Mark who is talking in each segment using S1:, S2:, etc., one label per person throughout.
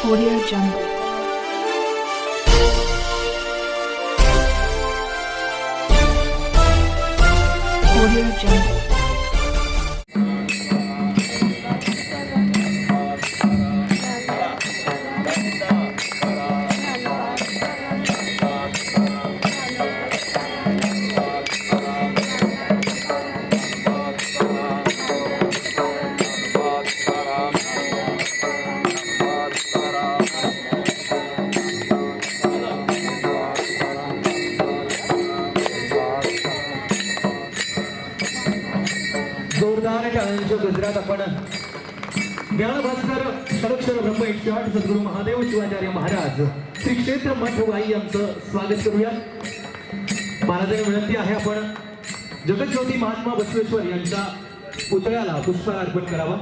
S1: Audio Jungle. Audio Jungle.
S2: जोरदार टाळ्यांच्या गजरात आपण ज्ञानभास्कर क्षरक्षर ब्रह्म 108 सद्गुरू महादेव शिवाचार्य महाराज श्री क्षेत्र मठवाई यांचं स्वागत करूया. महाराजांना विनंती आहे आपण जगज्योती महात्मा बसवेश्वर यांच्या पुतळ्याला पुष्पहार अर्पण करावा.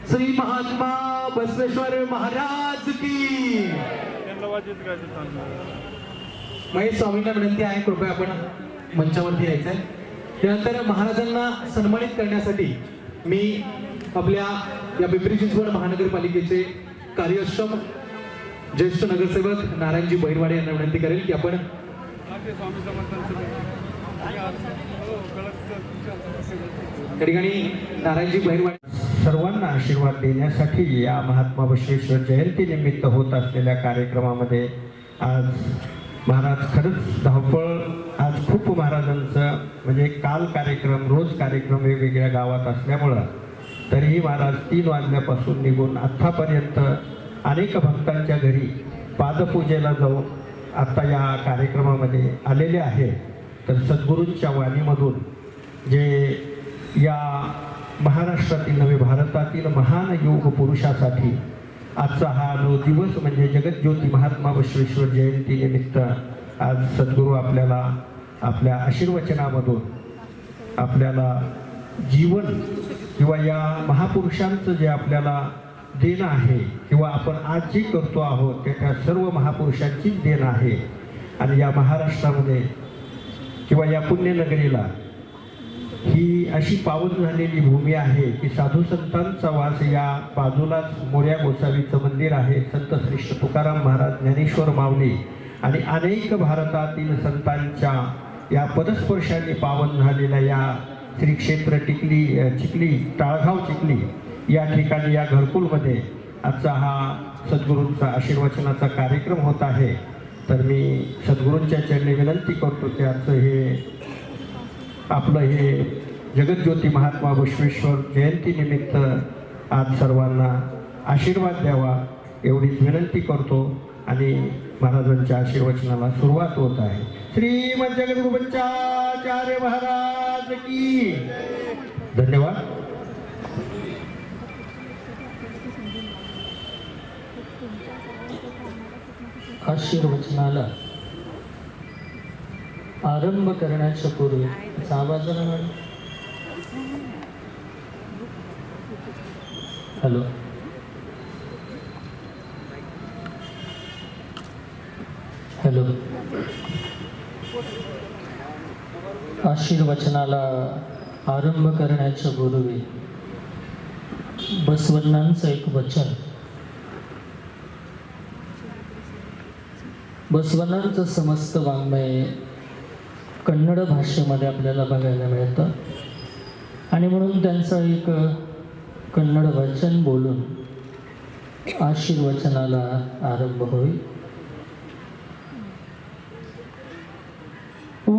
S2: श्री महात्मा बसवेश्वर महाराज की. महेश स्वामींना विनंती आहे कृपया आपण मंचावरती यायचंय. त्यानंतर महाराजांना सन्मानित करण्यासाठी मी आपल्या या पिंपरी चिंचवड महानगरपालिकेचे कार्यक्षम ज्येष्ठ नगरसेवक नारायणजी बहिरवाडे यांना विनंती करेल की आपण या ठिकाणी नारायणजी बहिरवाडे
S3: सर्वांना आशीर्वाद देण्यासाठी या महात्मा बसवेश्वर जयंती निमित्त होत असलेल्या कार्यक्रमामध्ये आज महाराज खरंच धावपळ. आज खूप महाराजांचं म्हणजे काल कार्यक्रम रोज कार्यक्रम वेगवेगळ्या गावात असल्यामुळं तरीही महाराज 3 वाजल्यापासून निघून आत्तापर्यंत अनेक भक्तांच्या घरी पादपूजेला जाऊन आत्ता या कार्यक्रमामध्ये आलेले आहे. तर सद्गुरूंच्या वाणीमधून जे या महाराष्ट्रातील नव्हे भारतातील महान योग पुरुषासाठी आजचा हा जो दिवस म्हणजे जगज्योती महात्मा बसवेश्वर जयंती निमित्त आज सद्गुरू आपल्याला आपल्या आशीर्वचनामधून आपल्याला जीवन किंवा या महापुरुषांचं जे आपल्याला देणं आहे किंवा आपण आज जे करतो आहोत ते त्या सर्व महापुरुषांचीच देणं आहे. आणि या महाराष्ट्रामध्ये किंवा या पुण्यनगरीला ही अशी पावन झालेली भूमी आहे की साधू संतांचा वास. या बाजूलाच मोर्या गोसावीचं मंदिर आहे. संत श्रेष्ठ तुकाराम महाराज, ज्ञानेश्वर माऊली आणि अनेक भारतातील संतांच्या या पदस्पर्शाने पावन झालेल्या या श्री क्षेत्र चिखली टाळगाव चिखली या ठिकाणी या घरकुलमध्ये आजचा हा सद्गुरूंचा आशीर्वचनाचा कार्यक्रम होत आहे. तर मी सद्गुरूंच्या चरणी विनंती करतो की आजचं हे आपलं हे जगज्योती महात्मा बसवेश्वर जयंती निमित्त आज सर्वांना आशीर्वाद द्यावा एवढीच विनंती करतो आणि महाराजांच्या आशीर्वचनाला सुरुवात होत आहे. श्रीमद जगद्गुरु पंचाचार्य महाराज की. धन्यवाद.
S4: आशीर्वचनाला आरंभ करण्याच्या पूर्वी आवाज. Hello, hello. आशीर्वचनाला आरंभ करण्याच्या पूर्वी बसवण्णांचं एक वचन. बसवण्णांचं समस्त वाङ्मय कन्नड भाषेमध्ये आपल्याला बघायला मिळतं आणि म्हणून त्यांचं एक कन्नड वचन बोलून आशीर्वचनाला आरंभ होईल.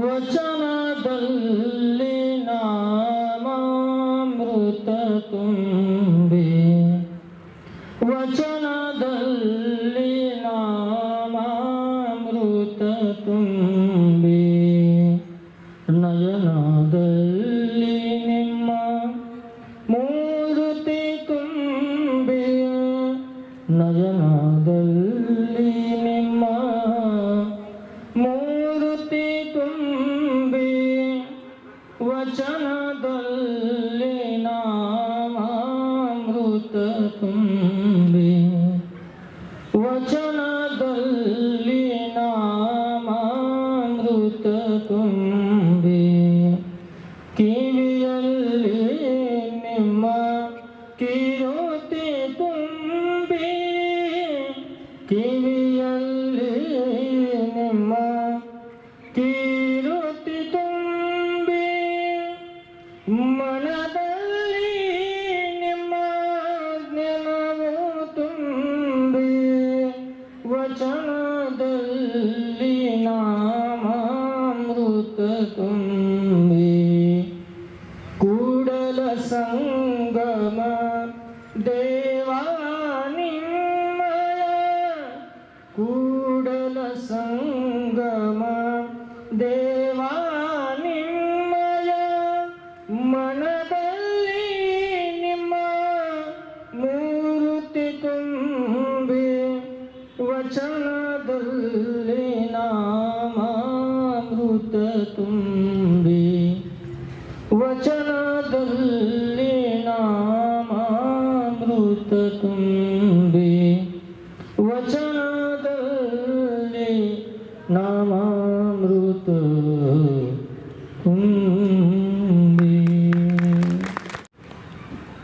S4: वचनदल्ली नामामृत तुम्बे, वचनदल्ली नामामृत तुम्बे, नयनदल्ली ನಿಮ್ಮ ಮೂರ್ತಿ ತುಂಬೆ, ನಯನದಲ್ಲಿ ನಿಮ್ಮ ಮೂರ್ತಿ ತುಂಬೆ, ವಚನ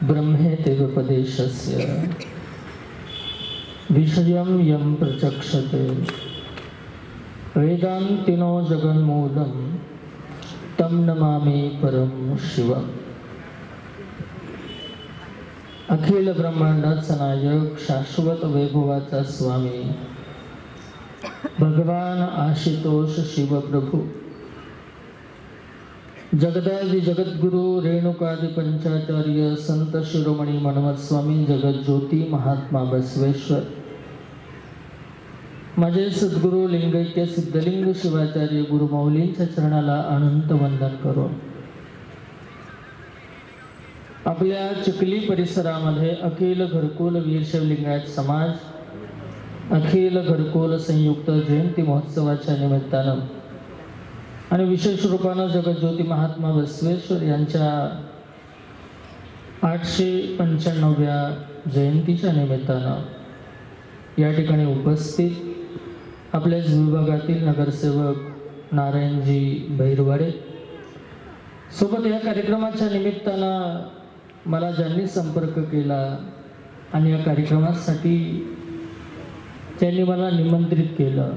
S4: ब्रह्मेतेवोपदेशस्य विषयं यं प्रचक्षते वेदान्तिनो जगन्मूलं तं नमामि परं शिवम्. अखिल ब्रह्मांडाचा नायक शाश्वत वैभवाचा स्वामी भगवान आशुतोष शिवप्रभू जगदादि जगद्गुरु रेणुकादि पंचाचार्य संत शिरोमणी मनमत स्वामी जगज्योती महात्मा बसवेश्वर माझे सद्गुरु लिंगैक्य सिद्धलिंग शिवाचार्य गुरुमाऊलींच्या चरणाला अनंत वंदन करून आपल्या चिखली परिसरामध्ये अखिल घरकुल वीरशैव लिंगायत समाज अखिल घरकुल संयुक्त जयंती महोत्सवाच्या निमित्तानं आणि विशेष रूपानं जगज्योती महात्मा बसवेश्वर यांच्या 895व्या जयंतीच्या निमित्तानं या ठिकाणी उपस्थित आपल्याच विभागातील नगरसेवक नारायणजी भैरवाडे सोबत या कार्यक्रमाच्या निमित्तानं मला ज्यांनी संपर्क केला आणि या कार्यक्रमासाठी त्यांनी मला निमंत्रित केलं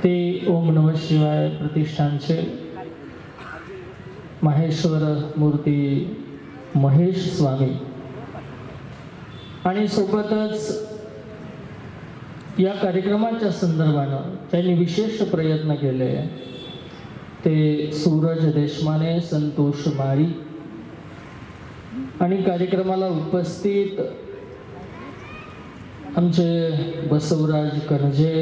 S4: ते ओम नमः शिवाय प्रतिष्ठानचे माहेश्वर मूर्ती महेश स्वामी आणि सोबतच या कार्यक्रमाच्या संदर्भानं त्यांनी विशेष प्रयत्न केले ते सूरज देशमाने संतोष माळी आणि कार्यक्रमाला उपस्थित आमचे बसवराज कणजे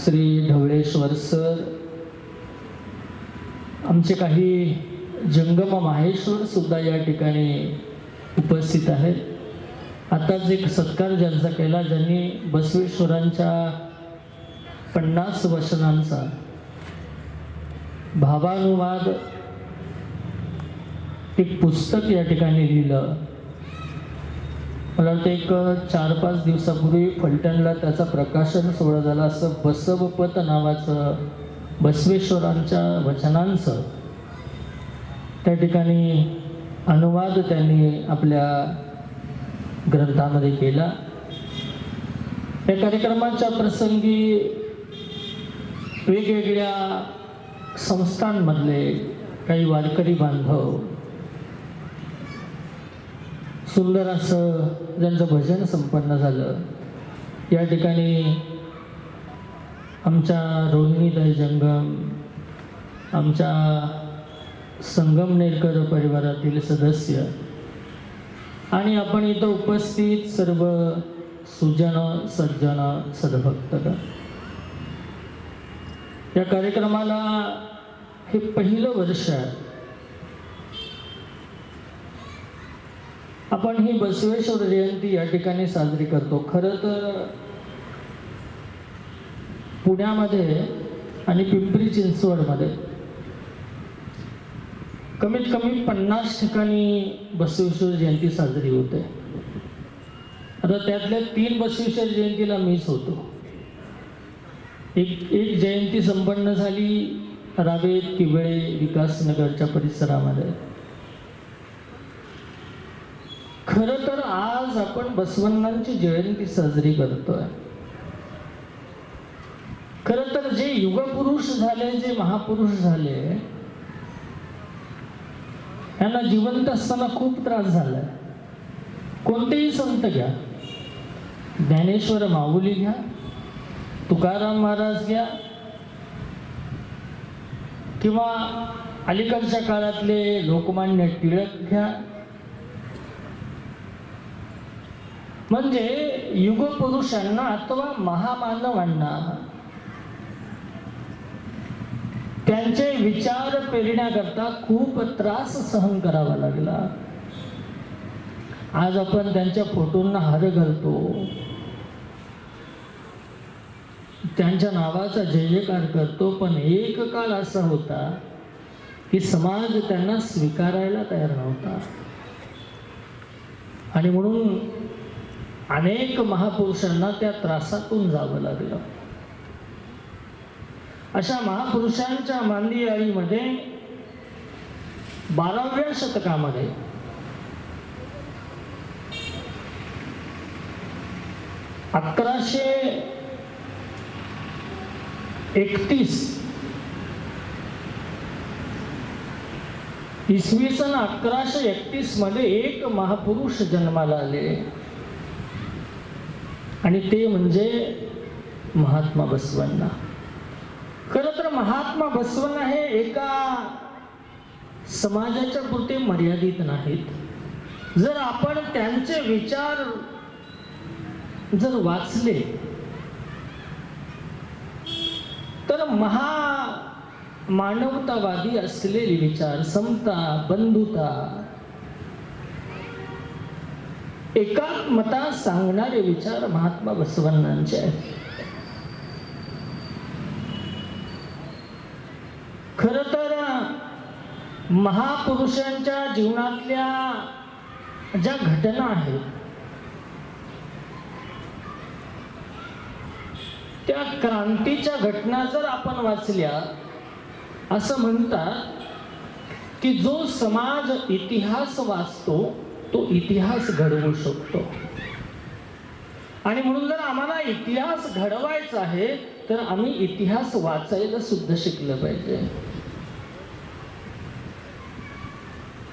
S4: श्री ढवळेश्वर सर आमचे काही जंगम माहेश्वर सुद्धा या ठिकाणी उपस्थित आहेत. आताच एक सत्कार ज्यांचा केला ज्यांनी बसवेश्वरांच्या 50 वचनांचा भावानुवाद एक पुस्तक या ठिकाणी लिहिलं. मला वाटतं एक 4-5 दिवसापूर्वी फलटणला त्याचा प्रकाशन सोहळा झाला. असं बसवपत नावाचं बसवेश्वरांच्या वचनांचं त्या ठिकाणी अनुवाद त्यांनी आपल्या ग्रंथामध्ये केला. या कार्यक्रमाच्या प्रसंगी वेगवेगळ्या संस्थांमधले काही वारकरी बांधव सुंदर असं ज्यांचं भजन संपन्न झालं. या ठिकाणी आमच्या रोहिणीताई जंगम आमच्या संगमनेरकर परिवारातील सदस्य आणि आपण इथं उपस्थित सर्व सुजन सज्जन सद्भक्तगण या कार्यक्रमाला हे पहिलं वर्ष आहे. आपण ही बसवेश्वर जयंती या ठिकाणी साजरी करतो. खरं तर पुण्यामध्ये आणि पिंपरी चिंचवडमध्ये कमीत कमी 50 ठिकाणी बसवेश्वर जयंती साजरी होते. आता त्यातल्या 3 बसवेश्वर जयंतीला मीच होतो. एक जयंती संपन्न झाली रावेत किवळे विकासनगरच्या परिसरामध्ये. खरं तर आज आपण बसवण्णांची जयंती साजरी करतोय. खरं तर जे युगपुरुष झाले जे महापुरुष झाले यांना जिवंत असताना खूप त्रास झालाय. कोणतेही संत घ्या, ज्ञानेश्वर माऊली घ्या, तुकाराम महाराज घ्या किंवा अलीकडच्या काळातले लोकमान्य टिळक घ्या, म्हणजे युगपुरुषांना अथवा महामानवांना त्यांचे विचार पेरण्याकरता खूप त्रास सहन करावा लागला. आज आपण त्यांच्या फोटोंना हार घालतो, त्यांच्या नावाचा जय जयकार करतो, पण एक काळ असा होता की समाज त्यांना स्वीकारायला तयार नव्हता. आणि म्हणून अनेक महापुरुषांना त्या त्रासातून जावं लागलं. अशा महापुरुषांच्या मांदियाळीमध्ये 12व्या शतकामध्ये इसवी सन 1131 मध्ये एक महापुरुष जन्माला आले आणि ते म्हणजे महात्मा बसवण्णा. खरं तर महात्मा बसवण्णा हे एका समाजाच्या पुरते मर्यादित नाहीत. जर आपण त्यांचे विचार जर वाचले तर मानवतावादी असलेले विचार, समता, बंधुता, एकात्मता सांगणारे विचार महात्मा बसवण्णांचे आहेत. खर तर महापुरुषांच्या जीवनातल्या ज्या घटना आहेत त्या क्रांतीच्या घटना जर आपण वाचल्या, असं म्हणतात की जो समाज इतिहास वाचतो तो इतिहास घडवू शकतो. आणि म्हणून जर आम्हाला इतिहास घडवायचा आहे तर आम्ही इतिहास वाचायला सुद्धा शिकलं पाहिजे.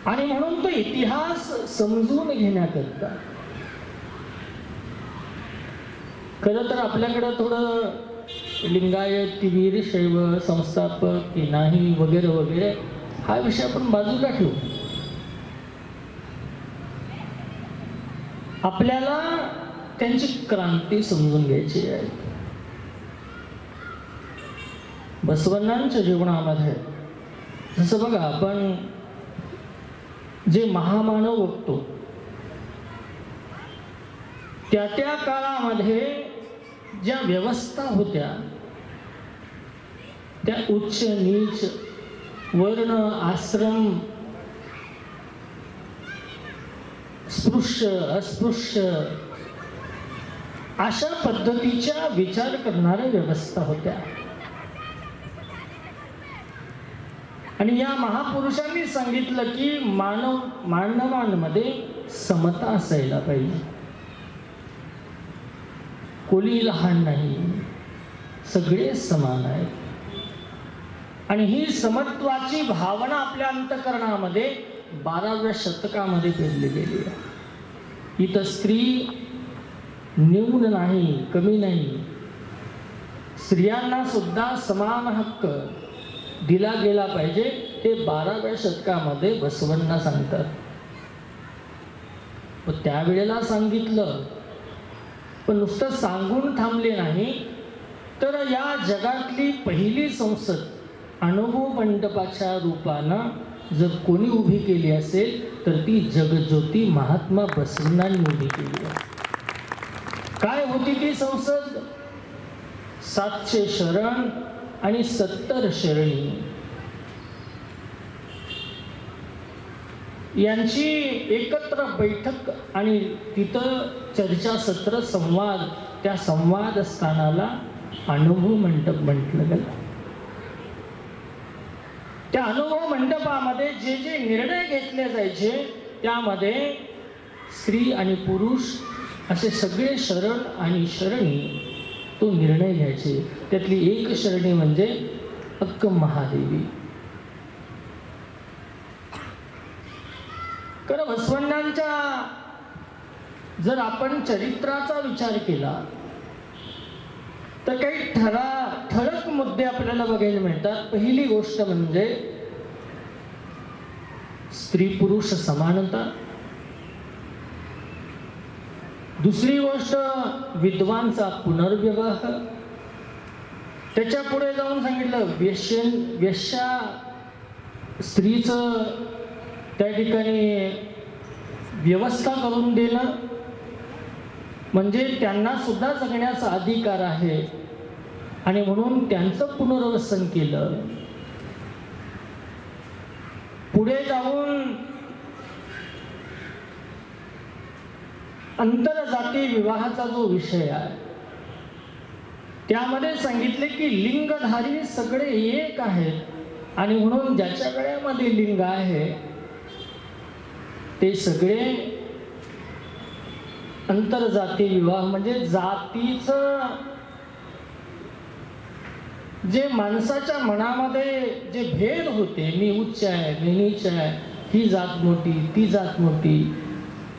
S4: आणि म्हणून तो इतिहास समजून घेण्याकरता खरं तर आपल्याकडं थोडं लिंगायत, वीर शैव, संस्थापक की नाही वगैरे वगैरे हा विषय आपण बाजूला ठेवू. आपल्याला त्यांची क्रांती समजून घ्यायची आहे. बसवण्णांच्या जीवनामध्ये जसं बघा, आपण जे महामानव बघतो त्या त्या काळामध्ये ज्या व्यवस्था होत्या त्या उच्च नीच, वर्ण, आश्रम, स्पृश्य, अस्पृश्य अशा पद्धतीच्या विचार करणाऱ्या व्यवस्था होत्या. आणि या महापुरुषांनी सांगितलं की मानवांमध्ये समता असायला पाहिजे. कोणी लहान नाही, सगळे समान आहेत. आणि ही समत्वाची भावना आपल्या अंतःकरणामध्ये 12व्या शतकामध्ये पेरली गेली आहे. इथं स्त्री न्यून नाही, कमी नाही. स्त्रियांना सुद्धा समान हक्क दिला गेला पाहिजे. हे 12व्या शतकामध्ये बसवण्णा सांगतात. पण त्यावेळेला सांगितलं, पण नुसतं सांगून थांबले नाही, तर या जगातली पहिली संसद अनुभव मंडपाच्या रूपानं जर कोणी उभी केली असेल तर ती जगज्योती महात्मा बसवण्णांनी उभी केली आहे. काय होती ती संसद? 700 शरण आणि 70 शरणी यांची एकत्र बैठक आणि तिथं चर्चा सत्र, संवाद, त्या संवाद स्थानाला अनुभव मंडप म्हटलं गेलं. त्या अनुभव मंडपामध्ये जे जे निर्णय घेतले जायचे त्यामध्ये स्त्री आणि पुरुष असे सगळे शरण आणि शरणी तो निर्णय घ्यायचे. त्यातली एक शरणी म्हणजे अक्क महादेवी. कारण बसवण्णांच्या जर आपण चरित्राचा विचार केला तर काही ठळक मुद्दे आपल्याला बघायला मिळतात. पहिली गोष्ट म्हणजे स्त्री पुरुष समानता. दुसरी गोष्ट विद्वांचा पुनर्विवाह. त्याच्या पुढे जाऊन सांगितलं वेश्या स्त्रीचं त्या ठिकाणी व्यवस्था करून देणं, म्हणजे त्यांना सुद्धा जगण्याचा अधिकार आहे आणि म्हणून त्यांचं पुनर्वसन केलं. पुढे जाऊन आंतरजातीय विवाहाचा जो विषय आहे त्यामध्ये सांगितले की लिंगधारी सगळे एक आहेत आणि म्हणून ज्याच्या गळ्यामध्ये लिंग आहे ते सगळे आंतरजाती विवाह म्हणजे जातीचं जे माणसाच्या मनामध्ये जे भेद होते, मी उच्च आहे, मी नीच आहे, ही जात मोठी, ती जात मोठी,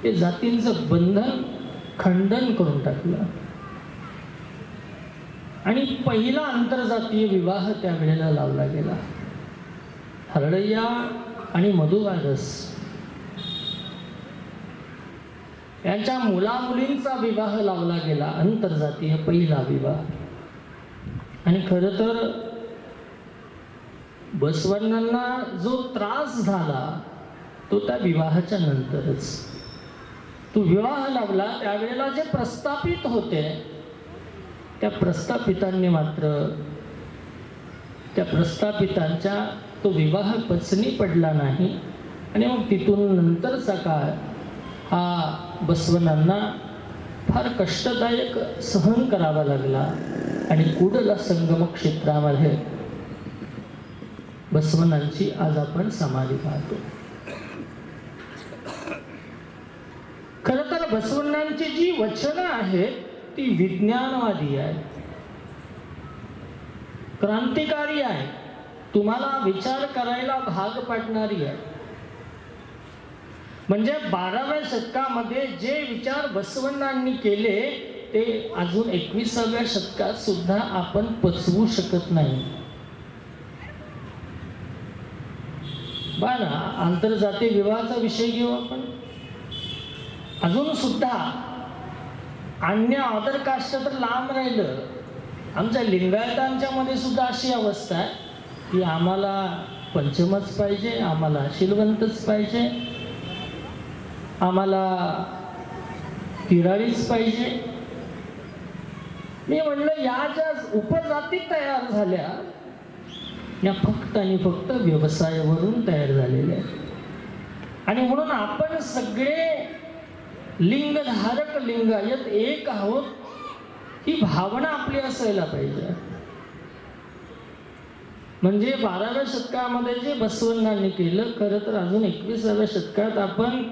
S4: हे जातींचं बंधन खंडन करून टाकलं आणि पहिला आंतरजातीय विवाह त्या वेळेला लावला गेला. हरडय्या आणि मधुवारस यांच्या मुलामुलींचा विवाह लावला गेला, आंतरजातीय पहिला विवाह. आणि खरं तर बसवण्णांना जो त्रास झाला तो त्या विवाहाच्या नंतरच. तो विवाह लावला त्यावेळेला जे प्रस्थापित होते त्या प्रस्थापितांनी मात्र त्या प्रस्थापितांच्या तो विवाह पचनी पडला नाही आणि मग तिथून नंतरचा काळ हा बसवण्णांना फार कष्टदायक सहन करावा लागला आणि कुडला संगम क्षेत्रामध्ये बसवण्णांची आज आपण समाधी पाहतो. खरं तर बसवण्णांची जी वचनं आहेत ती विज्ञानवादी आहे, क्रांतिकारी आहे, तुम्हाला विचार करायला भाग पाडणारी आहे. म्हणजे 12व्या शतकामध्ये जे विचार बसवण्णांनी केले ते अजून 21व्या शतकात सुद्धा आपण पचवू शकत नाही. बघा, आंतरजातीय विवाहाचा विषय घेऊ आपण. अजून सुद्धा अन्य अदर कास्ट तर लांब राहिलं, आमच्या लिंगायतांच्या मध्ये सुद्धा अशी अवस्था आहे की आम्हाला पंचमच पाहिजे, आम्हाला शीलवंतच पाहिजे, आम्हाला किराळीच पाहिजे. मी म्हणलं या ज्या उपजाती तयार झाल्या या फक्त आणि फक्त व्यवसायावरून तयार झालेल्या आहेत आणि म्हणून आपण सगळे लिंगधारक लिंगायत एक आहोत ही भावना आपली असायला पाहिजे. म्हणजे 12व्या शतकामध्ये जे बसवण्णांनी केलं खरं तर अजून 21व्या शतकात आपण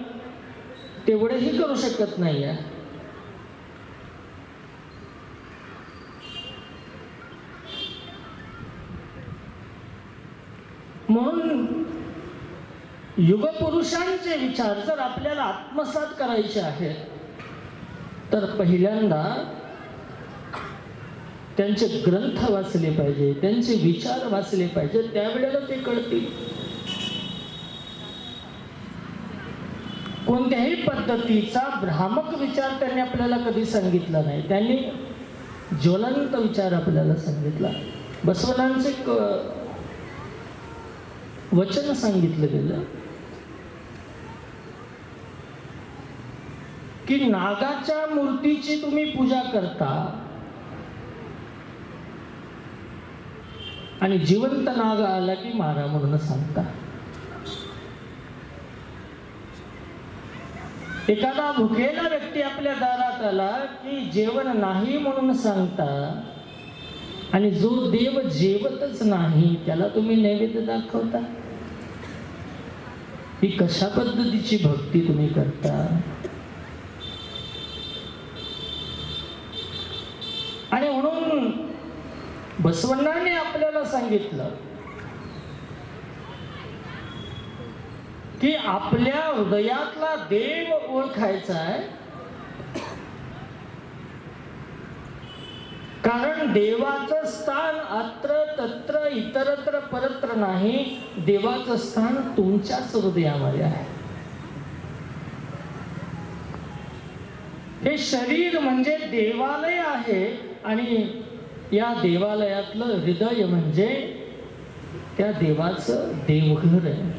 S4: तेवढेही करू शकत नाही आहे. म्हणून युगपुरुषांचे विचार जर आपल्याला आत्मसात करायचे आहेत तर पहिल्यांदा त्यांचे ग्रंथ वाचले पाहिजे, त्यांचे विचार वाचले पाहिजे, त्यावेळेला ते कळतील. कोणत्याही पद्धतीचा भ्रामक विचार त्यांनी आपल्याला कधी सांगितला नाही, त्यांनी ज्वलंत विचार आपल्याला सांगितला. बसवण्णांचे वचन सांगितलं गेलं की नागाच्या मूर्तीची तुम्ही पूजा करता आणि जिवंत नाग आला की मारा म्हणून सांगता. एखादा भुकेला व्यक्ती आपल्या दारात आला की जेवण नाही म्हणून सांगता आणि जो देव जेवतच नाही त्याला तुम्ही नैवेद्य दाखवता. ही कशा पद्धतीची भक्ती तुम्ही करता. आणि म्हणून बसवण्णांनी आपल्याला सांगितलं की आपल्या हृदयातला देव ओळखायचा आहे, कारण देवाचं स्थान अत्र तत्र इतरत्र परत्र नाही, देवाचं स्थान तुमच्याच हृदयामध्ये आहे. हे शरीर म्हणजे देवालय आहे आणि या देवालयातलं हृदय म्हणजे त्या देवाचं देवघर आहे.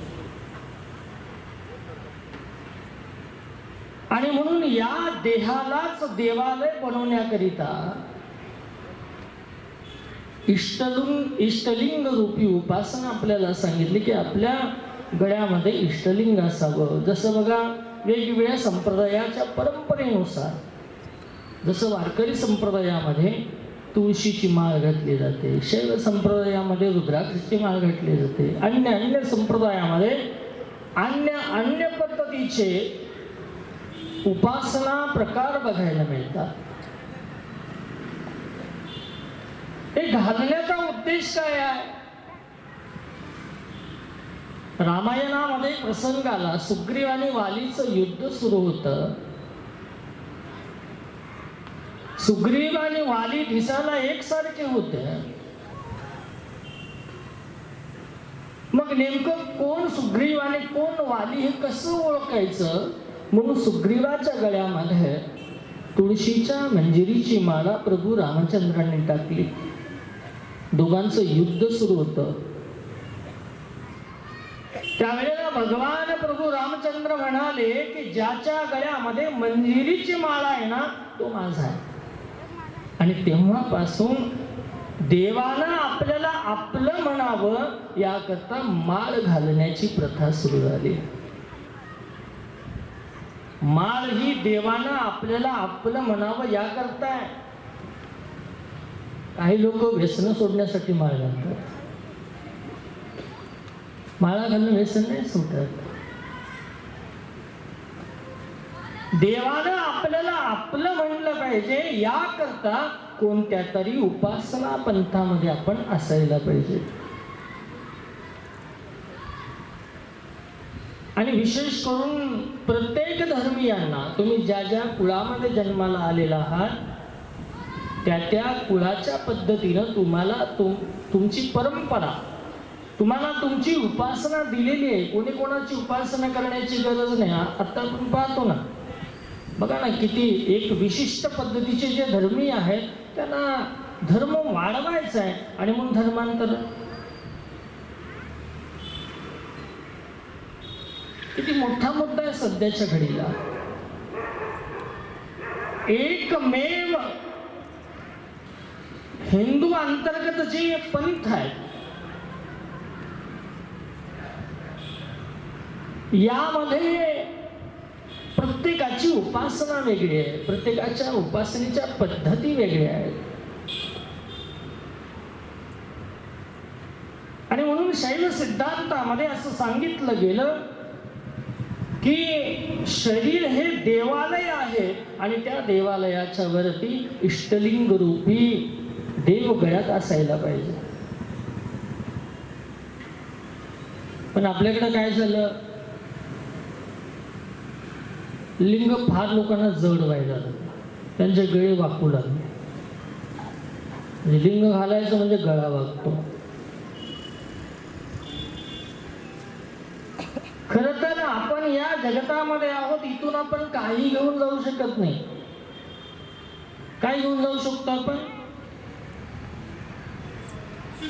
S4: आणि म्हणून या देहालाच देवालय बनवण्याकरिता इष्टलिंग रूपी उपासना आपल्याला सांगितली की आपल्या गळ्यामध्ये इष्टलिंग असावं. जसं बघा वेगवेगळ्या संप्रदायाच्या परंपरेनुसार, जसं वारकरी संप्रदायामध्ये तुळशीची माळ घातली जाते, शैव संप्रदायामध्ये रुद्राक्षाची माळ घातली जाते, अन्य संप्रदायामध्ये अन्य पद्धतीचे उपासना प्रकार बघायला मिळतात. हे घालण्याचा उद्देश काय आहे? रामायणामध्ये प्रसंग आला, सुग्रीव आणि वालीचं युद्ध सुरू होतं. सुग्रीव आणि वाली दिसायला एकसारखे होते. मग नेमकं कोण सुग्रीव आणि कोण वाली हे कसं ओळखायचं? म्हणून सुग्रीवाच्या गळ्यामध्ये तुळशीच्या मंजिरीची माळा प्रभू रामचंद्रांनी टाकली. दोघांचं युद्ध सुरू होतं. त्यावेळेला भगवान प्रभू रामचंद्र म्हणाले की ज्याच्या गळ्यामध्ये मंजिरीची माळा आहे ना तो माझा आहे. आणि तेव्हापासून देवानं आपल्याला आपलं म्हणावं याकरता माळ घालण्याची प्रथा सुरू झाली. माळ ही देवानं आपल्याला आपलं म्हणावं याकरता आहे. काही लोक व्यसन सोडण्यासाठी माळ घालतात. माळा घालणं व्यसन नाही सुटत. देवानं आपल्याला आपलं म्हणलं पाहिजे याकरता कोणत्या तरी उपासना पंथामध्ये आपण असायला पाहिजे. आणि विशेष करून प्रत्येक धर्मीयांना तुम्ही ज्या ज्या कुळामध्ये जन्माला आलेला आहात त्या त्या कुळाच्या पद्धतीनं तुम्हाला तुमची परंपरा, तुम्हाला तुमची उपासना दिलेली आहे. कोणी कोणाची उपासना करण्याची गरज नाही. आता आपण पाहतो ना, बघा ना, किती एक विशिष्ट पद्धतीचे जे धर्मी आहेत त्यांना धर्म वाढवायचा आहे आणि म्हणून धर्मांतर. किती मोठा मुद्दा आहे सध्याच्या घडीला. एकमेव हिंदू अंतर्गत जे पंथ आहेत यामध्ये प्रत्येकाची उपासना वेगळी आहे, प्रत्येकाच्या उपासनेच्या पद्धती वेगळ्या आहेत. आणि म्हणून शैव सिद्धांतामध्ये असं सांगितलं गेलं की शरीर हे देवालय आहे आणि त्या देवालयाच्या वरती इष्टलिंग रूपी देव गळ्यात असायला पाहिजे. पण आपल्याकडे काय झालं, लिंग फार लोकांना जड व्हायला लागलं, त्यांचे गळे वाकू लागले. लिंग घालायचं म्हणजे गळा वागतो. खरं तर आपण या जगतामध्ये आहोत, इथून आपण काही घेऊन जाऊ शकत नाही. काय घेऊन जाऊ शकतो आपण?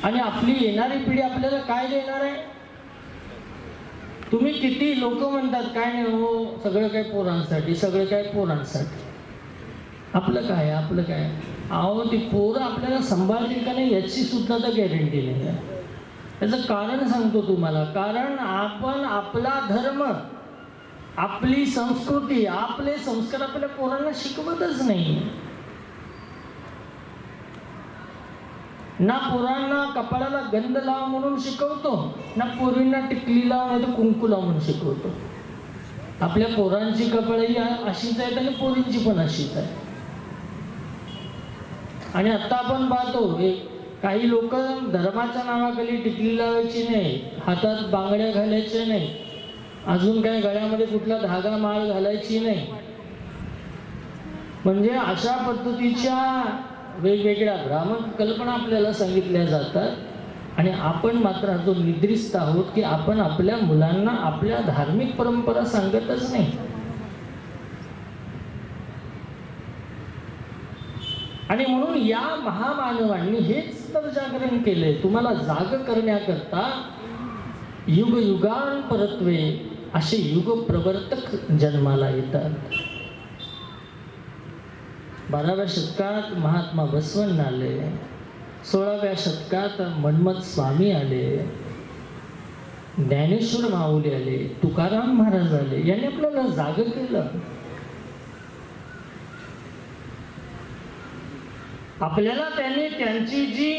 S4: आणि आपली येणारी पिढी आपल्याला काय देणार आहे? तुम्ही किती लोक म्हणतात काय नाही हो, सगळं काय पोरांसाठी, सगळं काय पोरांसाठी. आपलं काय, आपलं काय? अहो, ती पोरं आपल्याला सांभाळतील का नाही याची सुद्धा तर गॅरंटी नाही आहे. त्याचं कारण सांगतो तुम्हाला. कारण आपण आपला धर्म, आपली संस्कृती, आपले संस्कार आपल्या पोरांना शिकवतच नाही. ना पोरांना कपाळाला गंध लाव म्हणून शिकवतो, ना पोरींना टिकली लाव नाही तर कुंकू लाव म्हणून शिकवतो. आपल्या पोरांची कपाळही अशीच आहेत आणि पोरींची पण अशीच आहे. आणि आता आपण पाहतो काही लोक धर्माच्या नावाखाली टिकली लावायची नाही, हातात बांगड्या घालायच्या नाही, अजून काय गळ्यामध्ये कुठला धागा माळ घालायची नाही. म्हणजे अशा पद्धतीच्या वेगवेगळ्या भ्रामक कल्पना आपल्याला सांगितल्या जातात. आणि आपण मात्र जो निद्रिस्त आहोत की आपण आपल्या मुलांना आपल्या धार्मिक परंपरा सांगतच नाही. आणि म्हणून या महामानवांनी हेच तर जागरण केलंय, तुम्हाला जाग करण्याकरता युगयुगांपरत्वे असे युग प्रवर्तक जन्माला येतात. 12व्या शतकात महात्मा बसवण्ण आले, 16व्या शतकात मन्मथ स्वामी आले, ज्ञानेश्वर माऊली आले, तुकाराम महाराज आले. यांनी आपल्याला जाग केलं. आपल्याला त्यांनी त्यांची जी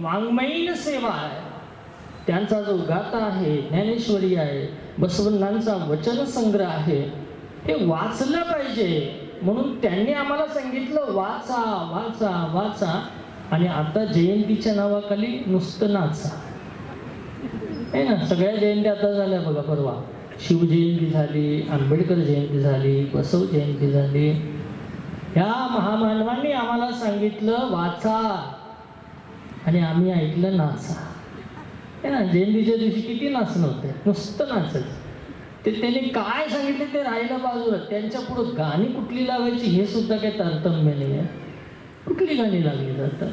S4: वाङ्मयीन सेवा आहे, त्यांचा जो गाथा आहे, ज्ञानेश्वरी आहे, बसवण्णांचा वचन संग्रह आहे, हे वाचलं पाहिजे. म्हणून त्यांनी आम्हाला सांगितलं वाचा वाचा वाचा. आणि आता जयंतीच्या नावाखाली नुसतं नाचा आहे ना. सगळ्या जयंती आता झाल्या बघा. परवा शिवजयंती झाली, आंबेडकर जयंती झाली, बसव जयंती झाली. ह्या महामानवांनी आम्हाला सांगितलं वाचा आणि आम्ही ऐकलं नाचा आहे ना. जयंतीच्या दिवशी किती नाचणं होते, नुसतं नाचायचं. ते त्यांनी काय सांगितले ते राहिलं बाजूला. त्यांच्या पुढं गाणी कुठली लावायची हे सुद्धा काही तारतम्य नाही आहे. कुठली गाणी लागली जातात.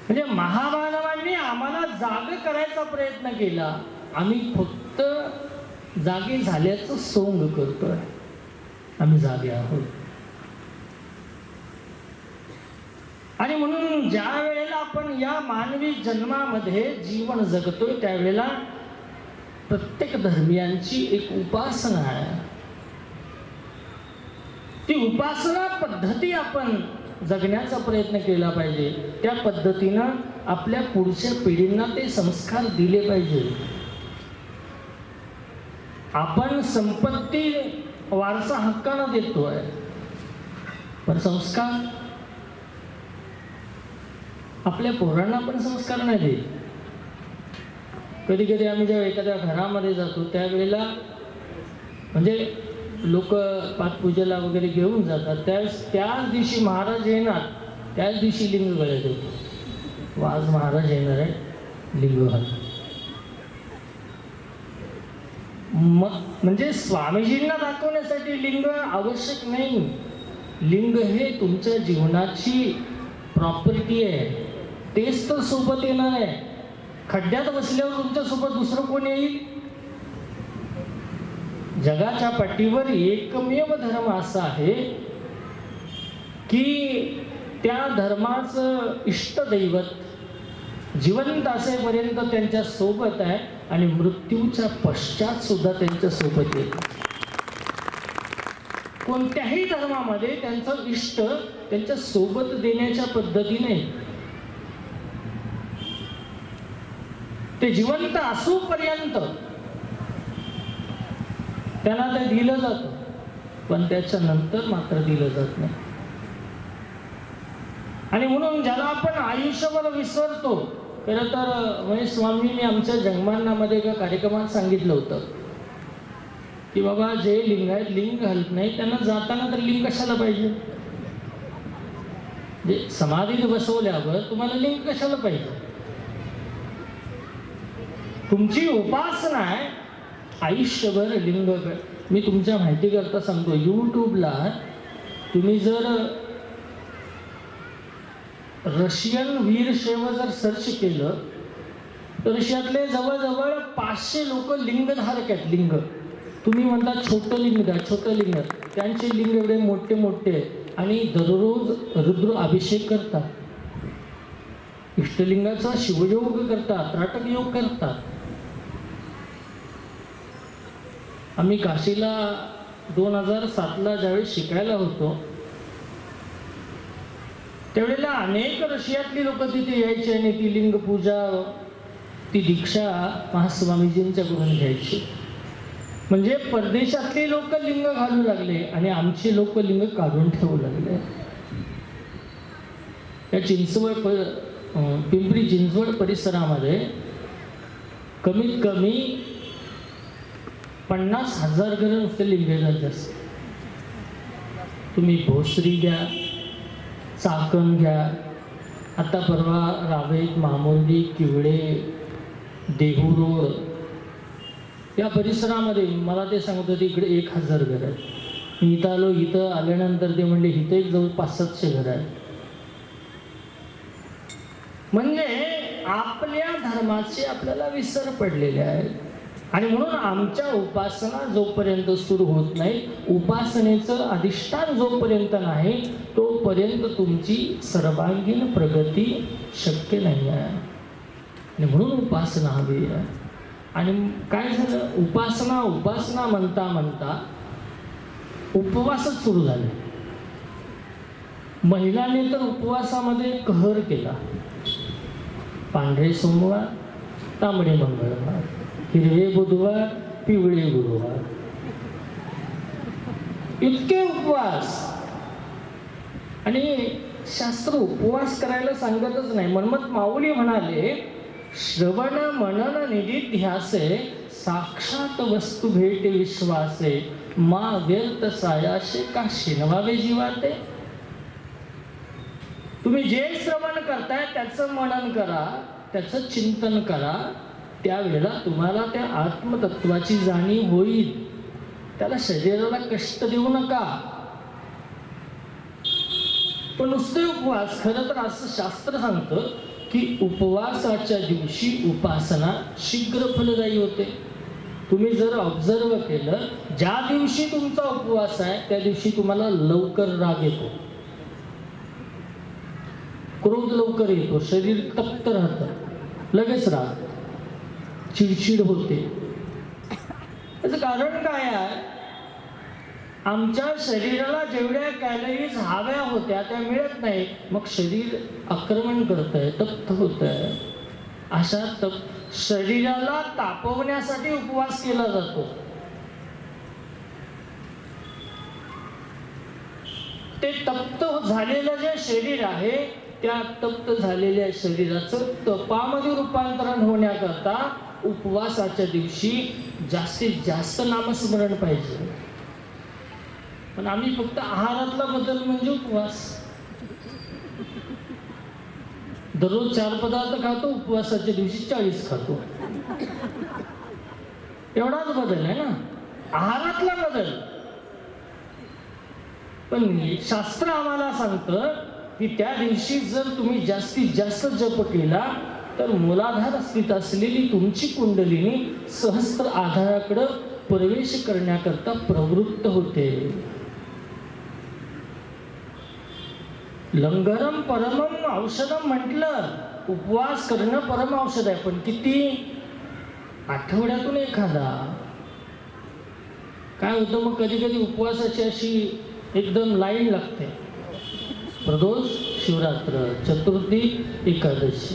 S4: म्हणजे महामानवांनी आम्हाला जाग करायचा प्रयत्न केला. आम्ही फक्त जागे झाल्याचं सोंग करतोय. आम्ही जागे आहोत. आणि म्हणून ज्या वेळेला आपण या मानवी जन्मामध्ये जीवन जगतोय त्यावेळेला प्रत्येक धर्मियांची एक उपासना आहे. ती उपासना पद्धती आपण जगण्याचा प्रयत्न केला पाहिजे. त्या पद्धतीनं आपल्या पुढच्या पिढींना ते संस्कार दिले पाहिजे. आपण संपत्ती वारसा हक्कानं देतोय, पण संस्कार आपल्या पोरांना पण संस्कार नाही देत. कधी कधी आम्ही जेव्हा एखाद्या घरामध्ये जातो त्यावेळेला म्हणजे लोक पाठपूजेला वगैरे घेऊन जातात. त्याच दिवशी महाराज येणार, त्याच दिवशी लिंग गळ्यात येतो. आज महाराज येणार आहे, लिंग घाल. म्हणजे स्वामीजींना दाखवण्यासाठी लिंग आवश्यक नाही. लिंग हे तुमच्या जीवनाची प्रॉपर्टी आहे. तेच तर सोबत येणार आहे. खड्ड्यात बसल्यावर तुमच्या सोबत दुसरं कोण येईल? जगाच्या पाठीवर एकमेव धर्म असा आहे की त्या धर्माचं इष्टदैवत जिवंत असेपर्यंत त्यांच्या सोबत आहे आणि मृत्यूच्या पश्चात सुद्धा त्यांच्या सोबत येईल. कोणत्याही धर्मामध्ये त्यांचं इष्ट त्यांच्या सोबत देण्याच्या पद्धतीने ते जिवंत असूपर्यंत त्यांना ते दिलं जातं, पण त्याच्यानंतर मात्र दिलं जात नाही. आणि म्हणून ज्याला आपण आयुष्यभर विसरतो. खरं तर महेश स्वामींनी आमच्या जगमानामध्ये एका कार्यक्रमात सांगितलं होतं की बाबा जे लिंगायत लिंग घालत नाही त्यांना जाताना तर लिंग कशाला पाहिजे? जे समाधीत बसवल्यावर तुम्हाला लिंग कशाला पाहिजे? तुमची उपासना आहे आयुष्यभर लिंग. मी तुमच्या माहिती करता सांगतो, यूट्यूबला तुम्ही जर रशियन वीरशैव जर सर्च केलं तर रशियातले जवळजवळ 500 लोक लिंगधारक आहेत. लिंग तुम्ही म्हणता छोटं लिंग द्या, छोटं लिंग. त्यांचे लिंग एवढे मोठे मोठे आणि दररोज रुद्र अभिषेक करतात, इष्टलिंगाचा शिवयोग करतात, त्राटक योग करतात. आम्ही काशीला 2007ला ज्यावेळेस शिकायला होतो त्यावेळेला अनेक रशियातली लोक तिथे यायचे आणि ती लिंग पूजा, ती दीक्षा महास्वामीजींच्याकडून घ्यायची. म्हणजे परदेशातली लोक लिंग घालू लागले आणि आमची लोक लिंग काढून ठेवू लागले. या पिंपरी चिंचवड परिसरामध्ये कमीत कमी 50,000 घरं नुसते लिंगायत असतात. तुम्ही भोसरी घ्या, चाकण घ्या, आता परवा रावेत, मामुर्डी, किवडे, देहूरोड या परिसरामध्ये मला ते सांगत होते इकडे 1,000 घरं आहेत. मी इथं आलो, इथं आल्यानंतर ते म्हणले इथं एक जवळ 500-700 घरं आहेत. म्हणजे आपल्या धर्माचे आपल्याला विसर पडलेले आहेत. आणि म्हणून आमच्या उपासना जोपर्यंत सुरू होत नाही, उपासनेचं अधिष्ठान जोपर्यंत नाही तोपर्यंत तुमची सर्वांगीण प्रगती शक्य नाही आहे. आणि म्हणून उपासना हवी आहे. आणि काय झालं, उपासना उपासना म्हणता म्हणता उपवासच सुरू झाले. महिलांनी तर उपवासामध्ये कहर केला. पांढरे सोमवार, तांबडे मंगळवार, हिरवे बुधवार, पिवळे गुरुवार, इतके उपवास. आणि शास्त्र उपवास करायला सांगतच नाही. मनमत माऊली म्हणाले, श्रवण मनन निधिध्यासे साक्षात वस्तू भेट विश्वासे मा व्यर्थ सायाशे का शिनवावे जीवाते. तुम्ही जे श्रवण करताय त्याचं मनन करा, त्याचं चिंतन करा, त्यावेळेला तुम्हाला त्या आत्मतत्वाची जाणीव होईल. त्याला शरीराला कष्ट देऊ नका. पण नुसते उपवास, खरं तर असं शास्त्र सांगतं की उपवासाच्या दिवशी उपासना शीघ्र फलदायी होते. तुम्ही जर ऑब्झर्व केलं, ज्या दिवशी तुमचा उपवास आहे त्या दिवशी तुम्हाला लवकर राग येतो, क्रोध लवकर येतो, शरीर तप्त राहतं, लगेच राग, चिडचिड होते. त्याचं कारण काय आहे? आमच्या शरीराला जेवढ्या कॅलरीज हव्या होत्या त्या मिळत नाही. मग शरीर आक्रमण करत आहे, तप्त होत आहे. अशा शरीराला तापवण्यासाठी उपवास केला जातो. ते तप्त झालेलं जे शरीर आहे त्या तप्त झालेल्या शरीराचं तपामध्ये रूपांतरण होण्याकरता उपवासाच्या दिवशी जास्तीत जास्त नामस्मरण पाहिजे. पण आम्ही फक्त आहारातला बदल म्हणजे उपवास. दररोज 4 पदार्थ खातो, उपवासाच्या दिवशी 40 खातो. एवढाच बदल आहे ना, आहारातला बदल. पण शास्त्र आम्हाला सांगतं की त्या दिवशी जर तुम्ही जास्तीत जास्त जप केला तर मूलाधार स्थित असलेली तुमची कुंडलिनी सहस्त्र आधाराकडे प्रवेश करण्याकरता प्रवृत्त होते. लंगरम परमम औषधम म्हटलं, उपवास करणं परम औषध आहे. पण किती? आठवड्यातून एखादा. काय होतं मग, कधी कधी उपवासाची अशी एकदम लाईन लागते. प्रदोष, शिवरात्र, चतुर्थी, एकादशी,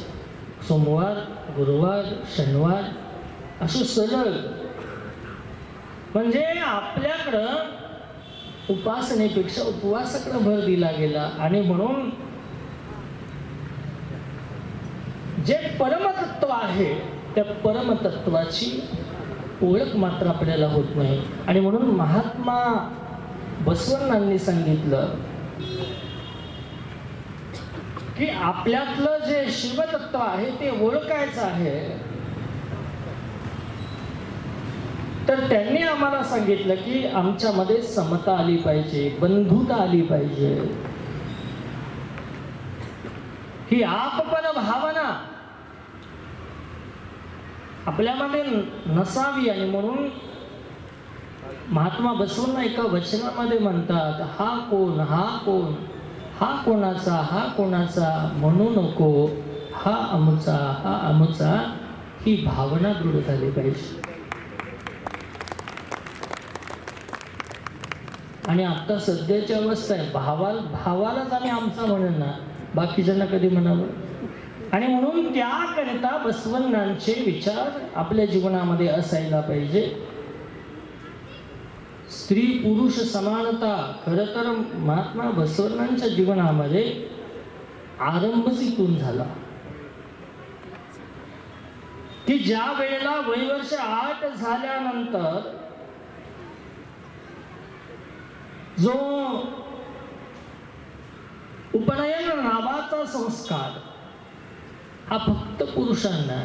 S4: सोमवार, गुरुवार, शनिवार, असं सरळ. म्हणजे आपल्याकडं उपासनेपेक्षा उपवासाकडे भर दिला गेला. आणि म्हणून जे परमतत्व आहे त्या परमतत्वाची ओळख मात्र आपल्याला होत नाही. आणि म्हणून महात्मा बसवण्णांनी सांगितलं की आपल्यातलं जे शिवतत्व आहे ते ओळखायचं आहे. तर त्यांनी आम्हाला सांगितलं की आमच्यामध्ये समता आली पाहिजे, बंधुता आली पाहिजे, ही आपपन भावना आपल्यामध्ये नसावी. आणि म्हणून महात्मा बसवण्णा एका वचनामध्ये म्हणतात, हा कोण, हा कोण, हा कोणाचा, हा कोणाचा म्हणू नको, हा अमुचा, हा अमुचा, ही भावना दृढ झाली पाहिजे. आणि आता सध्याची अवस्था आहे, भावालाच आम्ही आमचा म्हणून ना, बाकीच्यांना कधी म्हणावं. आणि म्हणून त्याकरिता बसवण्णांचे विचार आपल्या जीवनामध्ये असायला पाहिजे. स्त्री पुरुष समानता. खरं तर महात्मा बसवण्णांच्या जीवनामध्ये आरंभच इथून झाला की ज्या वेळेला वयवर्ष 8 झाल्यानंतर जो उपनयन नावाचा संस्कार हा फक्त पुरुषांना,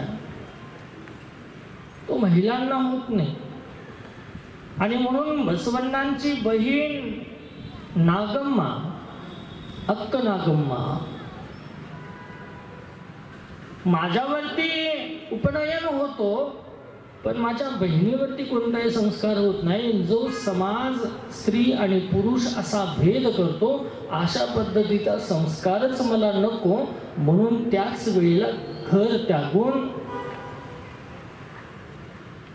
S4: तो महिलांना होत नाही. आणि म्हणून बसवण्णांची बहीण नागम्मा, अक्क नागम्मा, माझ्यावरती उपनयन होतो पण माझ्या बहिणीवरती कोणताही संस्कार होत नाही. जो समाज स्त्री आणि पुरुष असा भेद करतो अशा पद्धतीचा संस्कारच मला नको. म्हणून त्याच वेळेला घर त्यागून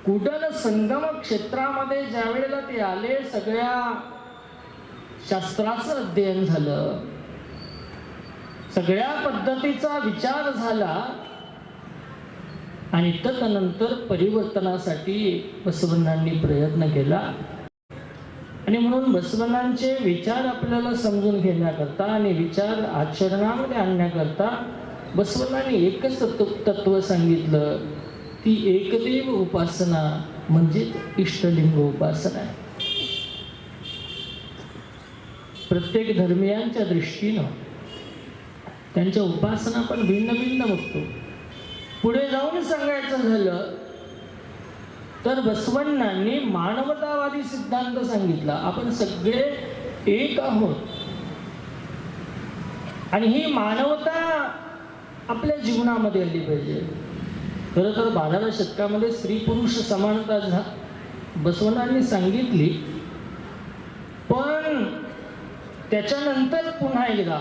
S4: कुडल संगम क्षेत्रामध्ये ज्या वेळेला ते आले, सगळ्या शास्त्राचं अध्ययन झालं. सगळ्या पद्धतीचा विचार झाला आणि तदनंतर परिवर्तनासाठी बसवण्णांनी प्रयत्न केला. आणि म्हणून बसवण्णांचे विचार आपल्याला समजून घेण्याकरता आणि विचार आचरणामध्ये आणण्याकरता बसवण्णांनी एकच तत्व सांगितलं, ती एकदेव उपासना म्हणजे इष्टलिंग उपासना आहे. प्रत्येक धर्मियांच्या दृष्टीनं त्यांच्या उपासना पण भिन्न भिन्न बघतो. पुढे जाऊन सांगायचं झालं तर बसवण्णांनी मानवतावादी सिद्धांत सांगितला. आपण सगळे एक आहोत आणि ही मानवता आपल्या जीवनामध्ये आली पाहिजे. खरं तर 12व्या शतकामध्ये स्त्री पुरुष समानता बसवण्णांनी सांगितली, पण त्याच्यानंतर पुन्हा एकदा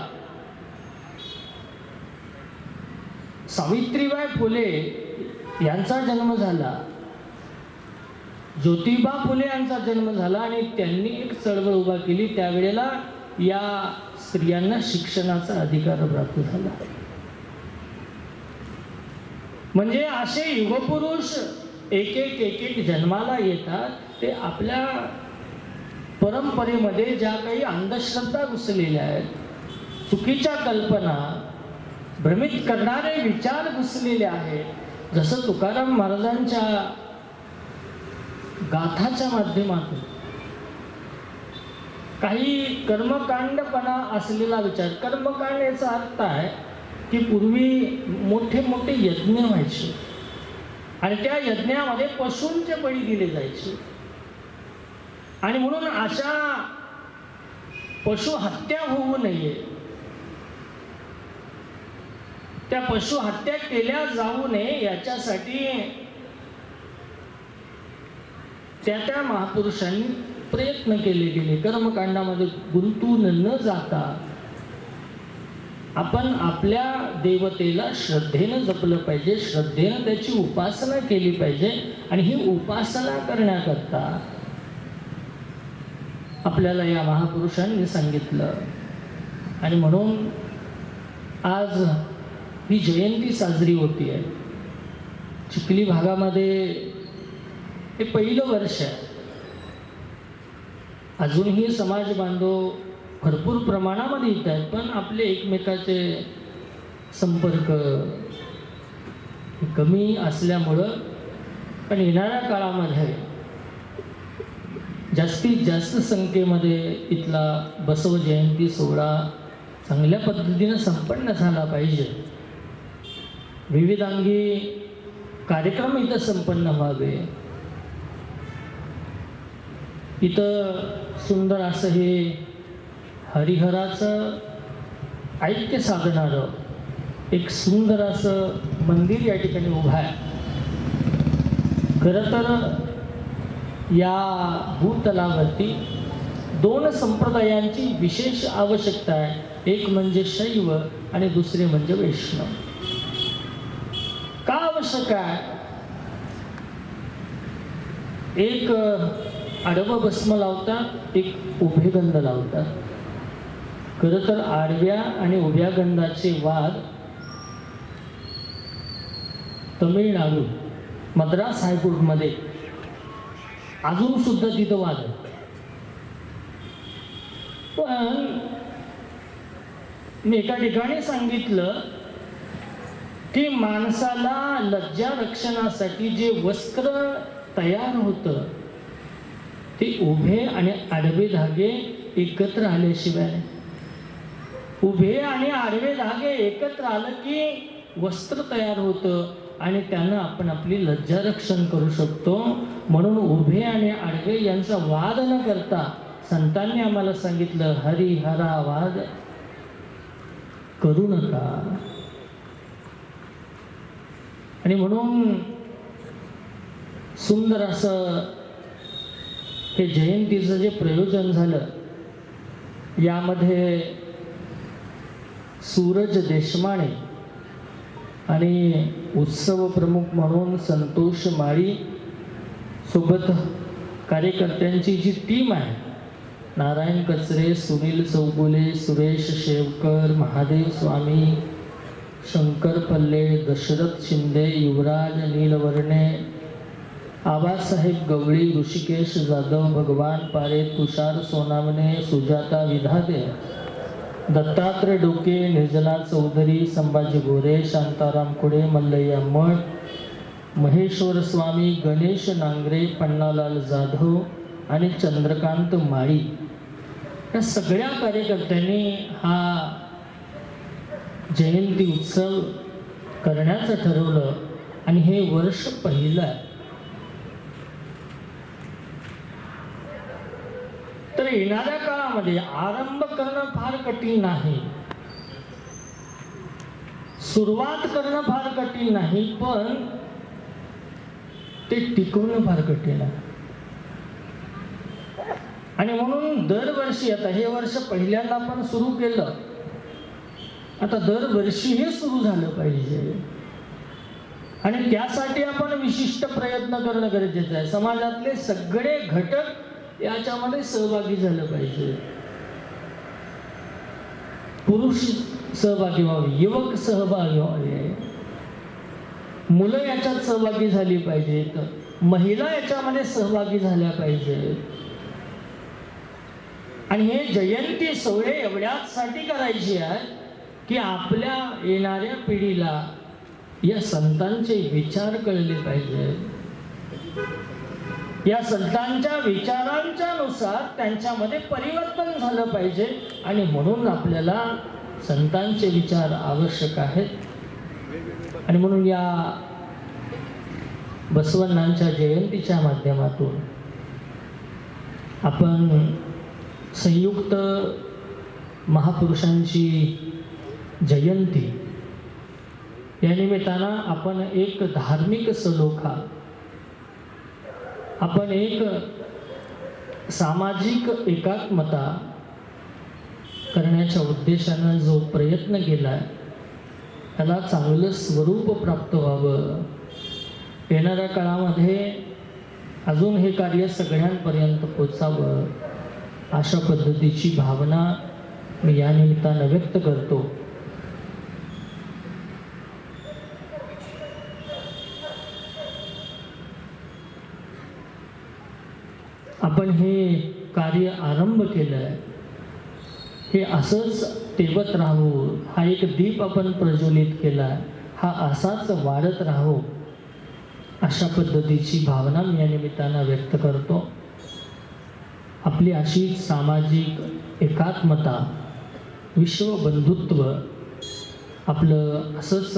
S4: सावित्रीबाई फुले यांचा जन्म झाला, ज्योतिबा फुले यांचा जन्म झाला आणि त्यांनी एक चळवळ उभा केली. त्यावेळेला या स्त्रियांना शिक्षणाचा अधिकार प्राप्त झाला. म्हणजे असे युगपुरुष एक एक जन्माला येतात. ते आपल्या परंपरेमध्ये ज्या काही अंधश्रद्धा घुसलेल्या आहेत, चुकीच्या कल्पना, भ्रमित करणारे विचार घुसलेले आहेत, जसं तुकाराम महाराजांच्या गाथाच्या माध्यमातून काही कर्मकांडपणा असलेला विचार. कर्मकांड याचा अर्थ आहे की पूर्वी मोठे मोठे यज्ञ व्हायचे आणि त्या यज्ञामध्ये पशूंचे बळी दिले जायचे आणि म्हणून अशा पशु हत्या होऊ नये, त्या पशु हत्या केल्या जाऊ नये याच्यासाठी त्या महापुरुषांनी प्रयत्न केले गेले. कर्मकांडामध्ये गुंतून न जाता आपण आपल्या देवतेला श्रद्धेनं जपलं पाहिजे, श्रद्धेनं त्याची उपासना केली पाहिजे. आणि ही उपासना करण्याकरता आपल्याला या महापुरुषांनी सांगितलं. आणि म्हणून आज ही जयंती साजरी होती आहे. चिखली भागामध्ये हे पहिलं वर्ष आहे. अजूनही समाज बांधव भरपूर प्रमाणामध्ये येत आहेत, पण आपले एकमेकाचे संपर्क कमी असल्यामुळं पण येणाऱ्या काळामध्ये जास्तीत जास्त संख्येमध्ये इथला बसव जयंती सोहळा चांगल्या पद्धतीनं संपन्न झाला पाहिजे. विविधांगी कार्यक्रम इथं संपन्न व्हावे. इथं सुंदर असं हे हरिहराचं ऐक्य साधणारं एक सुंदर असं मंदिर या ठिकाणी उभं आहे. खरं तर या भूतलावरती दोन संप्रदायांची विशेष आवश्यकता आहे. एक म्हणजे शैव आणि दुसरे म्हणजे वैष्णव. का आवश्यक आहे? एक आडवं भस्म लावतात, एक उभे गंध लावतात. खरं तर आडव्या आणि उभ्या गंधाचे वाद तमिळनाडू मद्रास हायकोर्टमध्ये अजून सुद्धा तिथं वाद आहे. पण मी एका ठिकाणी सांगितलं की माणसाला लज्जा रक्षणासाठी जे वस्त्र तयार होतं ते उभे आणि आडवे धागे एकत्र आल्याशिवाय, उभे आणि आडवे धागे एकत्र आलं की वस्त्र तयार होतं आणि त्यानं आपण आपली लज्जा रक्षण करू शकतो. म्हणून उभे आणि आडवे यांचा वाद न करता संतांनी आम्हाला सांगितलं, हरिहरा वाद करू नका. आणि म्हणून सुंदर असं हे जयंतीचं जे प्रयोजन झालं, यामध्ये सूरज देशमाने आणि उत्सव प्रमुख म्हणून संतोष माळी सोबत कार्यकर्त्यांची जी टीम आहे नारायण कचरे, सुनील चौगुले, सुरेश शेवकर, महादेव स्वामी, शंकर पल्ले, दशरथ शिंदे, युवराज नीलवर्णे, आबासाहेब गवळी, ऋषिकेश जाधव, भगवान पारे, तुषार सोनावणे, सुजाता विधाते, दत्तात्रय डोके, निर्जला चौधरी, संभाजी गोरे, शांताराम खुडे, मल्लय्या मठ, महेश्वर स्वामी, गणेश नांगरे, पन्नालाल जाधव आणि चंद्रकांत माळी या सगळ्या कार्यकर्त्यांनी हा जयंती उत्सव करण्याचं ठरवलं आणि हे वर्ष पहिलं आहे. तर येणाऱ्या काळामध्ये आरंभ करणं फार कठीण नाही, सुरुवात करणं फार कठीण नाही, पण ते टिकवणं फार कठीण आहे. आणि म्हणून दरवर्षी, आता हे वर्ष पहिल्यांदा आपण सुरू केलं, आता दरवर्षी हे सुरू झालं पाहिजे आणि त्यासाठी आपण विशिष्ट प्रयत्न करणं गरजेचं आहे. समाजातले सगळे घटक याच्यामध्ये सहभागी झालं पाहिजे. पुरुष सहभागी व्हावे, युवक सहभागी व्हावे, मुलं याच्यात सहभागी झाली पाहिजेत, महिला याच्यामध्ये सहभागी झाल्या पाहिजेत. आणि हे जयंती सोहळे एवढ्यासाठी करायची आहे की आपल्या येणाऱ्या पिढीला या संतांचे विचार कळले पाहिजे. या संतांच्या विचारांच्या नुसार त्यांच्यामध्ये परिवर्तन झालं पाहिजे आणि म्हणून आपल्याला संतांचे विचार आवश्यक आहेत. आणि म्हणून या बसवण्णांच्या जयंतीच्या माध्यमातून आपण संयुक्त महापुरुषांची जयंती या निमित्तानं आपण एक धार्मिक सलोखा, आपण एक सामाजिक एकात्मता करण्याच्या उद्देशानं जो प्रयत्न केला आहे त्याला चांगलं स्वरूप प्राप्त व्हावं. येणाऱ्या काळामध्ये अजून हे कार्य सगळ्यांपर्यंत पोचावं अशा पद्धतीची भावना मी या निमित्तानं व्यक्त करतो. आपण हे कार्य आरंभ केलं आहे, हे असंच तेवत राहू, हा एक दीप आपण प्रज्वलित केला, हा असाच वाढत राहू अशा पद्धतीची भावना मी या निमित्तानं व्यक्त करतो. आपली अशी सामाजिक एकात्मता, विश्वबंधुत्व आपलं असंच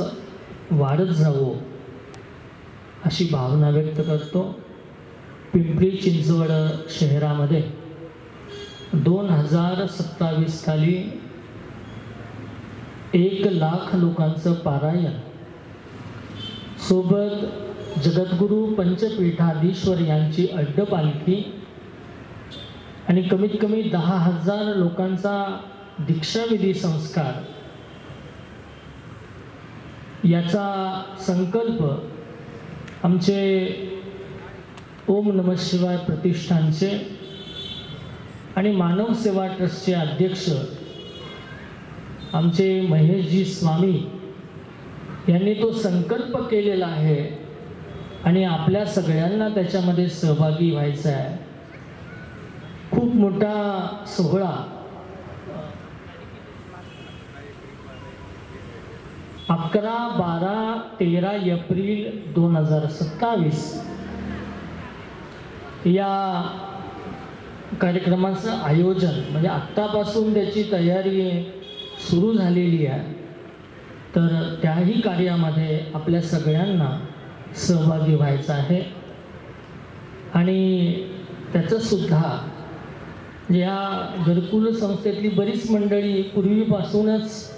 S4: वाढत जावो अशी भावना व्यक्त करतो. पिंपरी चिंचवड शहरामध्ये 2027 साली 1,00,000 लोकांचं पारायण, सोबत जगद्गुरू पंचपीठाधीश्वर यांची अड्डपालखी आणि कमीत कमी 10,000 लोकांचा दीक्षाविधी संस्कार याचा संकल्प आमचे ओम नमः शिवाय प्रतिष्ठानचे आणि मानव सेवा ट्रस्टचे अध्यक्ष आमचे महेशजी स्वामी यांनी तो संकल्प केलेला आहे आणि आपल्या सगळ्यांना त्याच्यामध्ये सहभागी व्हायचं आहे. खूप मोठा सोहळा 11, 12, 13 एप्रिल 2027 या कार्यक्रमाचं आयोजन म्हणजे आत्तापासून त्याची तयारी सुरू झालेली आहे. तर त्याही कार्यामध्ये आपल्या सगळ्यांना सहभागी व्हायचं आहे आणि त्याचंसुद्धा या घरकुल संस्थेतली बरीच मंडळी पूर्वीपासूनच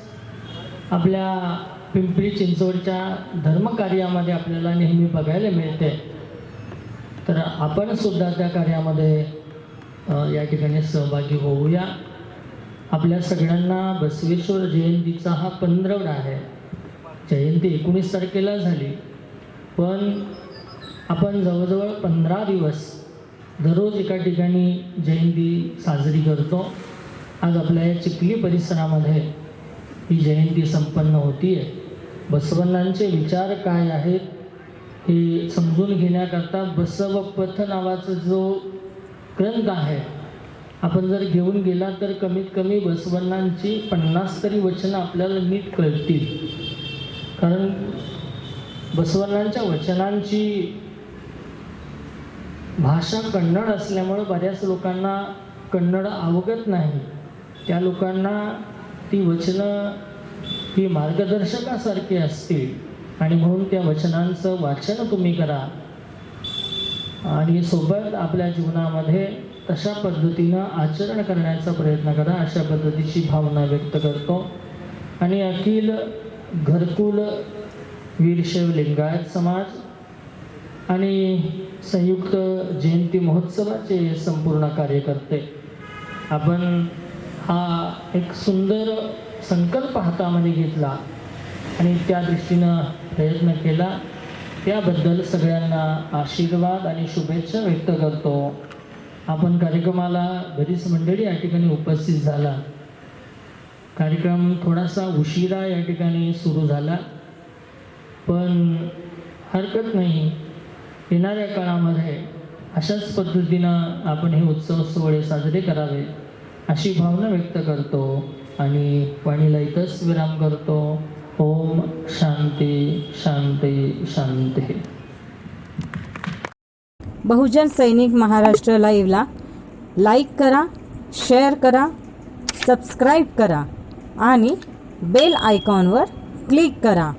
S4: आपल्या पिंपरी चिंचवडच्या धर्मकार्यामध्ये आपल्याला नेहमी बघायला मिळते. तर आपण सुद्धा त्या कार्यामध्ये या ठिकाणी सहभागी होऊया. आपल्या सगळ्यांना बसवेश्वर जयंतीचा हा 15वडा आहे. जयंती 19 तारखेला झाली, पण आपण जवळजवळ 15 दिवस दररोज एका ठिकाणी जयंती साजरी करतो. आज आपल्या या चिखली परिसरामध्ये ही जयंती संपन्न होती आहे. बसवण्णांचे विचार काय आहेत हे समजून घेण्याकरता बसवपथ नावाचा जो ग्रंथ आहे आपण जर घेऊन गेला तर कमीत कमी बसवण्णांची 50 तरी वचनं आपल्याला नीट कळतील. कारण बसवण्णांच्या वचनांची भाषा कन्नड असल्यामुळे बऱ्याच लोकांना कन्नड अवगत नाही. त्या लोकांना ती वचनं ही मार्गदर्शकासारखी असतील आणि म्हणून त्या वचनांचं वाचन तुम्ही करा आणि सोबत आपल्या जीवनामध्ये तशा पद्धतीनं आचरण करण्याचा प्रयत्न करा, अशा पद्धतीची भावना व्यक्त करतो. आणि अखिल घरकुल वीरशैव लिंगायत समाज आणि संयुक्त जयंती महोत्सवाचे संपूर्ण कार्यकर्ते आपण हा एक सुंदर संकल्प हातामध्ये घेतला आणि त्या दृष्टीनं प्रयत्न केला. त्याबद्दल सगळ्यांना आशीर्वाद आणि शुभेच्छा व्यक्त करतो. आपण कार्यक्रमाला बरीच मंडळी या ठिकाणी उपस्थित झाला. कार्यक्रम थोडासा उशिरा या ठिकाणी सुरू झाला, पण हरकत नाही. येणाऱ्या काळामध्ये अशाच पद्धतीनं आपण हे उत्सव सोहळे साजरे करावे अशी भावना व्यक्त करतो आणि वाणीला इथंच विराम करतो. ओम शांती शांती शांती.
S5: बहुजन सैनिक महाराष्ट्र लाईव्हला लाईक करा, शेअर करा, सबस्क्राईब करा आणि बेल आयकॉनवर क्लिक करा.